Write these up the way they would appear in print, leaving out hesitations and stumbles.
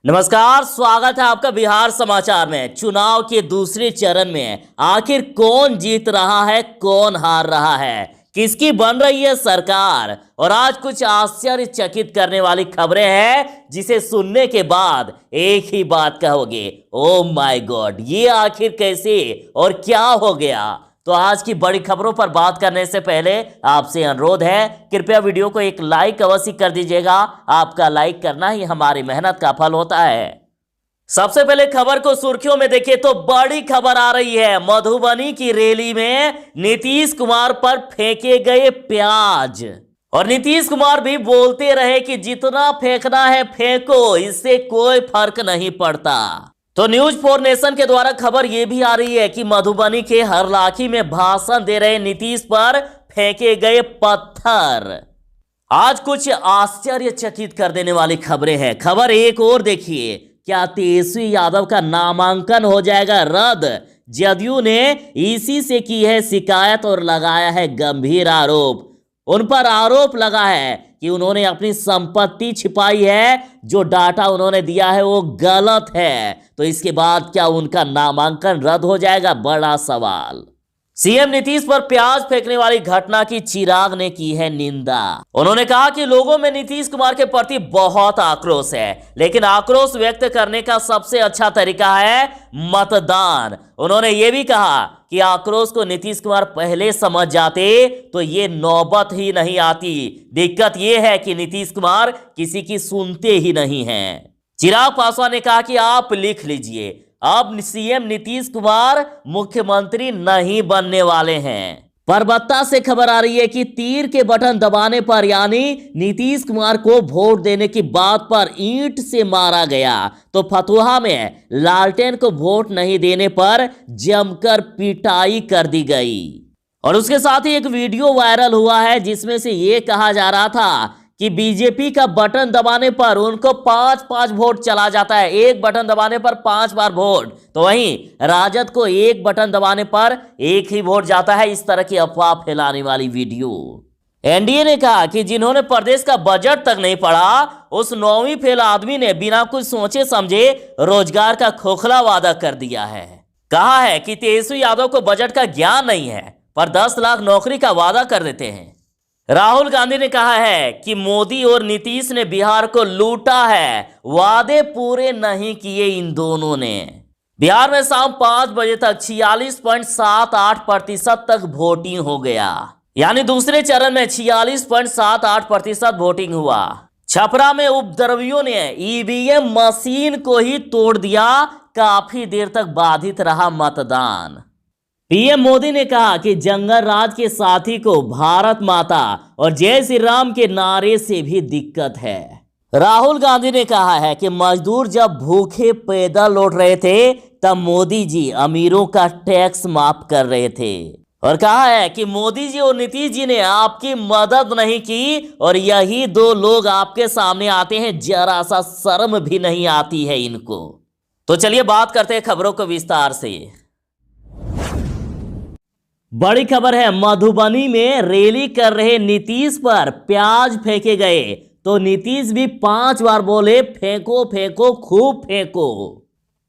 नमस्कार, स्वागत है आपका बिहार समाचार में। चुनाव के दूसरे चरण में आखिर कौन जीत रहा है, कौन हार रहा है, किसकी बन रही है सरकार, और आज कुछ आश्चर्यचकित करने वाली खबरें हैं जिसे सुनने के बाद एक ही बात कहोगे, ओ माय गॉड, ये आखिर कैसे और क्या हो गया। तो आज की बड़ी खबरों पर बात करने से पहले आपसे अनुरोध है, कृपया वीडियो को एक लाइक अवश्य कर दीजिएगा। आपका लाइक करना ही हमारी मेहनत का फल होता है। सबसे पहले खबर को सुर्खियों में देखें तो बड़ी खबर आ रही है। मधुबनी की रैली में नीतीश कुमार पर फेंके गए प्याज, और नीतीश कुमार भी बोलते रहे कि जितना फेंकना है फेंको, इससे कोई फर्क नहीं पड़ता। तो न्यूज 4 नेशन के द्वारा खबर यह भी आ रही है कि मधुबनी के हरलाखी में भाषण दे रहे नीतीश पर फेंके गए पत्थर। आज कुछ आश्चर्यचकित कर देने वाली खबरें हैं। खबर एक और देखिए, क्या तेजस्वी यादव का नामांकन हो जाएगा रद्द? जदयू ने इसी से की है शिकायत और लगाया है गंभीर आरोप। उन पर आरोप लगा है कि उन्होंने अपनी संपत्ति छिपाई है, जो डाटा उन्होंने दिया है वो गलत है। तो इसके बाद क्या उनका नामांकन रद्द हो जाएगा? बड़ा सवाल। सीएम नीतीश पर प्याज फेंकने वाली घटना की चिराग ने की है निंदा। उन्होंने कहा कि लोगों में नीतीश कुमार के प्रति बहुत आक्रोश है, लेकिन आक्रोश व्यक्त करने का सबसे अच्छा तरीका है मतदान। उन्होंने ये भी कहा कि आक्रोश को नीतीश कुमार पहले समझ जाते तो ये नौबत ही नहीं आती। दिक्कत ये है कि नीतीश कुमार किसी की सुनते ही नहीं हैं। चिराग पासवान ने कहा कि आप लिख लीजिए, अब सीएम नीतीश कुमार मुख्यमंत्री नहीं बनने वाले हैं। परबत्ता से खबर आ रही है कि तीर के बटन दबाने पर, यानी नीतीश कुमार को वोट देने की बात पर ईंट से मारा गया, तो फतुहा में लालटेन को वोट नहीं देने पर जमकर पिटाई कर दी गई। और उसके साथ ही एक वीडियो वायरल हुआ है जिसमें से यह कहा जा रहा था कि बीजेपी का बटन दबाने पर उनको 5-5 वोट चला जाता है, एक बटन दबाने पर 5 बार वोट, तो वहीं राजद को एक बटन दबाने पर एक ही वोट जाता है। इस तरह की अफवाह फैलाने वाली वीडियो। एनडीए ने कहा कि जिन्होंने प्रदेश का बजट तक नहीं पढ़ा, उस 9वीं फेल आदमी ने बिना कुछ सोचे समझे रोजगार का खोखला वादा कर दिया है। कहा है कि तेजस्वी यादव को बजट का ज्ञान नहीं है, पर 10 लाख नौकरी का वादा कर देते हैं। राहुल गांधी ने कहा है कि मोदी और नीतीश ने बिहार को लूटा है, वादे पूरे नहीं किए इन दोनों ने। बिहार में शाम 5 बजे तक 46.78% तक वोटिंग हो गया, यानी दूसरे चरण में 46.78% वोटिंग हुआ। छपरा में उपद्रवियों ने ईवीएम मशीन को ही तोड़ दिया, काफी देर तक बाधित रहा मतदान। पीएम मोदी ने कहा कि जंगल राज के साथी को भारत माता और जय श्री राम के नारे से भी दिक्कत है। राहुल गांधी ने कहा है कि मजदूर जब भूखे पैदल लौट रहे थे, तब मोदी जी अमीरों का टैक्स माफ कर रहे थे, और कहा है कि मोदी जी और नीतीश जी ने आपकी मदद नहीं की, और यही दो लोग आपके सामने आते हैं, जरा सा शर्म भी नहीं आती है इनको। तो चलिए बात करते हैं खबरों को विस्तार से। बड़ी खबर है, मधुबनी में रैली कर रहे नीतीश पर प्याज फेंके गए, तो नीतीश भी 5 बार बोले फेंको फेंको खूब फेंको।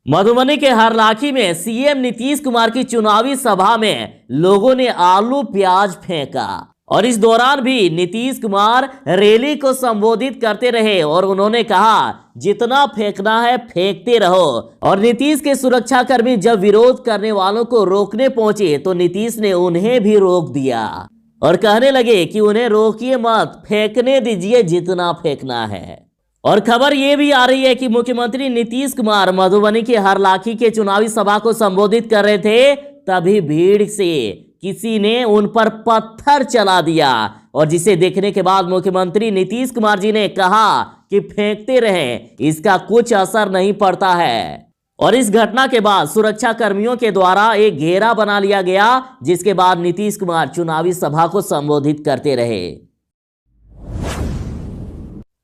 मधुबनी के हरलाखी में सीएम नीतीश कुमार की चुनावी सभा में लोगों ने आलू प्याज फेंका, और इस दौरान भी नीतीश कुमार रैली को संबोधित करते रहे, और उन्होंने कहा जितना फेंकना है फेंकते रहो। और नीतीश के सुरक्षाकर्मी जब विरोध करने वालों को रोकने पहुंचे, तो नीतीश ने उन्हें भी रोक दिया और कहने लगे कि उन्हें रोकिए मत, फेंकने दीजिए जितना फेंकना है। और खबर यह भी आ रही है कि मुख्यमंत्री नीतीश कुमार मधुबनी के हरलाखी के चुनावी सभा को संबोधित कर रहे थे, तभी भीड़ से किसी ने उन पर पत्थर चला दिया, और जिसे देखने के बाद मुख्यमंत्री नीतीश कुमार जी ने कहा कि फेंकते रहें, इसका कुछ असर नहीं पड़ता है। और इस घटना के बाद सुरक्षा कर्मियों के द्वारा एक घेरा बना लिया गया, जिसके बाद नीतीश कुमार चुनावी सभा को संबोधित करते रहे।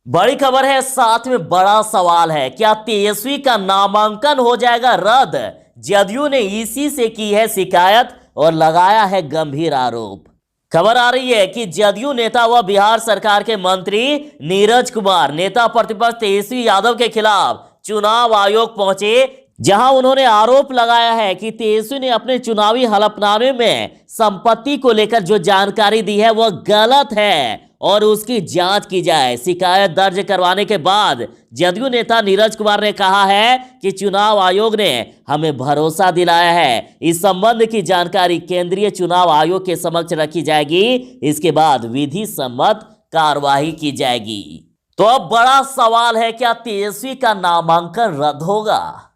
बड़ी खबर है, साथ में बड़ा सवाल है, क्या तेजस्वी का नामांकन हो जाएगा रद्द? जदयू ने इसी से की है शिकायत और लगाया है गंभीर आरोप। खबर आ रही है कि जदयू नेता व बिहार सरकार के मंत्री नीरज कुमार नेता प्रतिपक्ष तेजस्वी यादव के खिलाफ चुनाव आयोग पहुंचे, जहां उन्होंने आरोप लगाया है कि तेजस्वी ने अपने चुनावी हलफनामे में संपत्ति को लेकर जो जानकारी दी है वह गलत है और उसकी जांच की जाए। शिकायत दर्ज करवाने के बाद जदयू नेता नीरज कुमार ने कहा है कि चुनाव आयोग ने हमें भरोसा दिलाया है, इस संबंध की जानकारी केंद्रीय चुनाव आयोग के समक्ष रखी जाएगी, इसके बाद विधि सम्मत कार्रवाई की जाएगी। तो अब बड़ा सवाल है, क्या तेजस्वी का नामांकन रद्द होगा?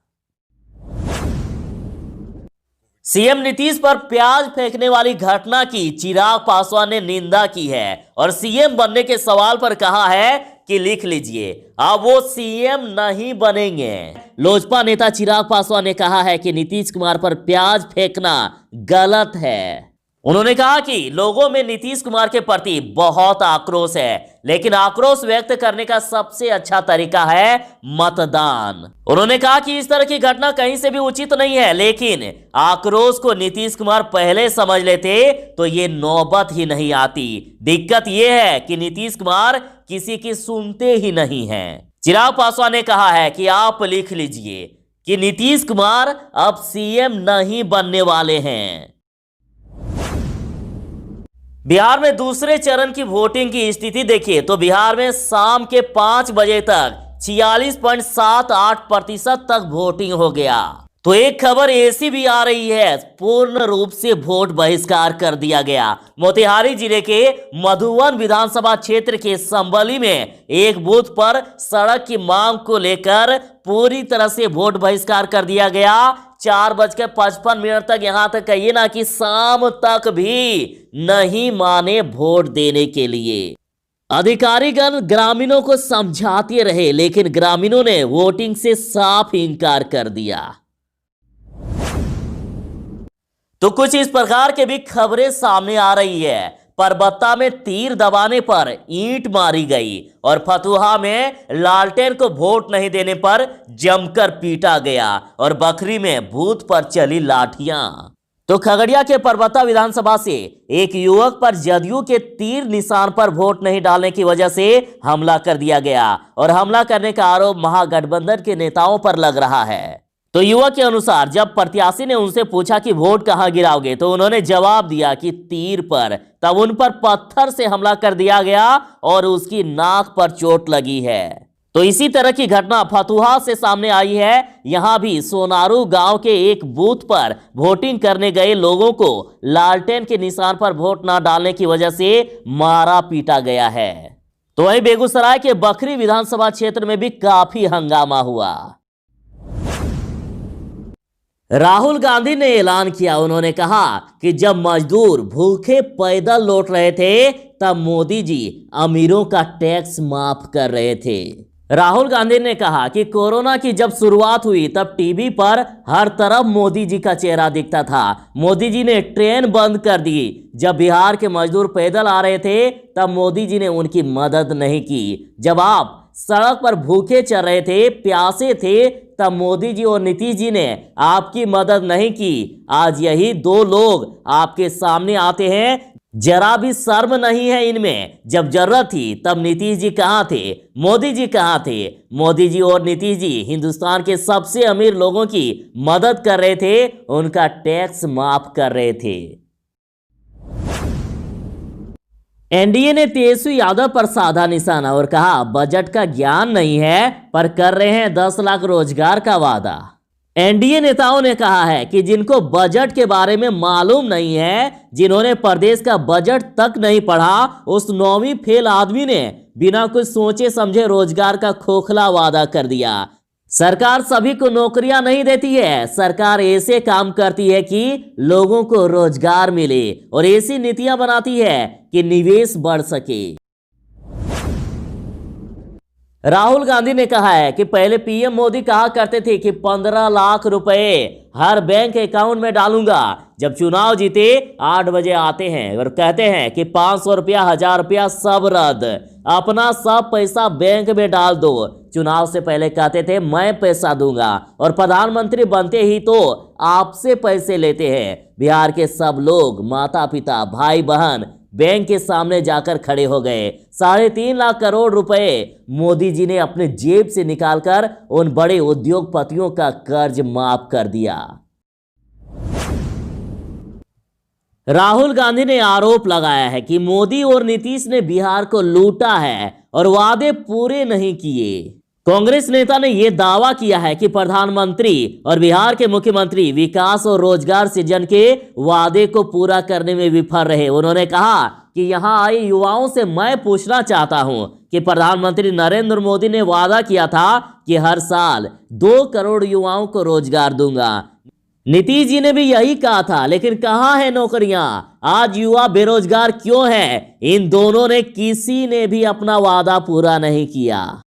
सीएम नीतीश पर प्याज फेंकने वाली घटना की चिराग पासवान ने निंदा की है और सीएम बनने के सवाल पर कहा है कि लिख लीजिए, अब वो सीएम नहीं बनेंगे। लोजपा नेता चिराग पासवान ने कहा है कि नीतीश कुमार पर प्याज फेंकना गलत है। उन्होंने कहा कि लोगों में नीतीश कुमार के प्रति बहुत आक्रोश है, लेकिन आक्रोश व्यक्त करने का सबसे अच्छा तरीका है मतदान। उन्होंने कहा कि इस तरह की घटना कहीं से भी उचित नहीं है, लेकिन आक्रोश को नीतीश कुमार पहले समझ लेते तो ये नौबत ही नहीं आती। दिक्कत ये है कि नीतीश कुमार किसी की सुनते ही नहीं हैं। चिराग पासवान ने कहा है कि आप लिख लीजिए कि नीतीश कुमार अब सीएम नहीं बनने वाले हैं। बिहार में दूसरे चरण की वोटिंग की स्थिति देखिए तो बिहार में शाम के 5 बजे तक 46.78% तक वोटिंग हो गया। तो एक खबर ऐसी भी आ रही है, पूर्ण रूप से वोट बहिष्कार कर दिया गया। मोतिहारी जिले के मधुबन विधानसभा क्षेत्र के संबली में एक बूथ पर सड़क की मांग को लेकर पूरी तरह से वोट बहिष्कार कर दिया गया। 4:55 तक, यहां तक कहिए ना कि शाम तक भी नहीं माने वोट देने के लिए। अधिकारीगण ग्रामीणों को समझाते रहे, लेकिन ग्रामीणों ने वोटिंग से साफ इनकार कर दिया। तो कुछ इस प्रकार के भी खबरें सामने आ रही है। परबत्ता में तीर दबाने पर ईंट मारी गई और फतुहा में लालटेन को वोट नहीं देने पर जमकर पीटा गया और बखरी में बूथ पर चली लाठियां। तो खगड़िया के परबत्ता विधानसभा से एक युवक पर जदयू के तीर निशान पर वोट नहीं डालने की वजह से हमला कर दिया गया और हमला करने का आरोप महागठबंधन के नेताओं पर लग रहा है। तो युवक के अनुसार जब प्रत्याशी ने उनसे पूछा कि वोट कहां गिराओगे, तो उन्होंने जवाब दिया कि तीर पर। तब उन पर पत्थर से हमला कर दिया गया और उसकी नाक पर चोट लगी है। तो इसी तरह की घटना फतुहा से सामने आई है। यहां भी सोनारू गांव के एक बूथ पर वोटिंग करने गए लोगों को लालटेन के निशान पर वोट न डालने की वजह से मारा पीटा गया है। तो वहीं बेगूसराय के बखरी विधानसभा क्षेत्र में भी काफी हंगामा हुआ। राहुल गांधी ने ऐलान किया, उन्होंने कहा कि जब मजदूर भूखे पैदल लौट रहे थे तब मोदी जी अमीरों का टैक्स माफ कर रहे थे। राहुल गांधी ने कहा कि कोरोना की जब शुरुआत हुई तब टीवी पर हर तरफ मोदी जी का चेहरा दिखता था। मोदी जी ने ट्रेन बंद कर दी। जब बिहार के मजदूर पैदल आ रहे थे तब मोदी जी ने उनकी मदद नहीं की। जब आप सड़क पर भूखे चल रहे थे, प्यासे थे, तब मोदी जी और नीतीश जी ने आपकी मदद नहीं की। आज यही दो लोग आपके सामने आते हैं, जरा भी शर्म नहीं है इनमें। जब जरूरत थी तब नीतीश जी कहां थे, मोदी जी कहां थे? मोदी जी और नीतीश जी हिंदुस्तान के सबसे अमीर लोगों की मदद कर रहे थे, उनका टैक्स माफ कर रहे थे। एनडीए ने तेजस्वी यादव पर साधा निशाना और कहा बजट का ज्ञान नहीं है पर कर रहे हैं 10 लाख रोजगार का वादा। एनडीए नेताओं ने कहा है कि जिनको बजट के बारे में मालूम नहीं है, जिन्होंने प्रदेश का बजट तक नहीं पढ़ा, उस 9वीं फेल आदमी ने बिना कुछ सोचे समझे रोजगार का खोखला वादा कर दिया। सरकार सभी को नौकरियां नहीं देती है, सरकार ऐसे काम करती है कि लोगों को रोजगार मिले और ऐसी नीतियां बनाती है कि निवेश बढ़ सके। राहुल गांधी ने कहा है कि पहले पीएम मोदी कहा करते थे कि 15 लाख रुपए हर बैंक अकाउंट में डालूंगा। जब चुनाव जीते 8 बजे आते हैं और कहते हैं कि 500 रुपया, 1000 रुपया सब रद्द, अपना सब पैसा बैंक में डाल दो। चुनाव से पहले कहते थे मैं पैसा दूंगा और प्रधानमंत्री बनते ही तो आपसे पैसे लेते हैं। बिहार के सब लोग, माता पिता, भाई बहन बैंक के सामने जाकर खड़े हो गए। 3.5 लाख करोड़ रुपए मोदी जी ने अपने जेब से निकालकर उन बड़े उद्योगपतियों का कर्ज माफ कर दिया। राहुल गांधी ने आरोप लगाया है कि मोदी और नीतीश ने बिहार को लूटा है और वादे पूरे नहीं किए। कांग्रेस नेता ने यह दावा किया है कि प्रधानमंत्री और बिहार के मुख्यमंत्री विकास और रोजगार सृजन के वादे को पूरा करने में विफल रहे। उन्होंने कहा कि यहां आए युवाओं से मैं पूछना चाहता हूं कि प्रधानमंत्री नरेंद्र मोदी ने वादा किया था कि हर साल 2 करोड़ युवाओं को रोजगार दूंगा। नीतीश जी ने भी यही कहा था, लेकिन कहां है नौकरियां? आज युवा बेरोजगार क्यों है? इन दोनों ने किसी ने भी अपना वादा पूरा नहीं किया।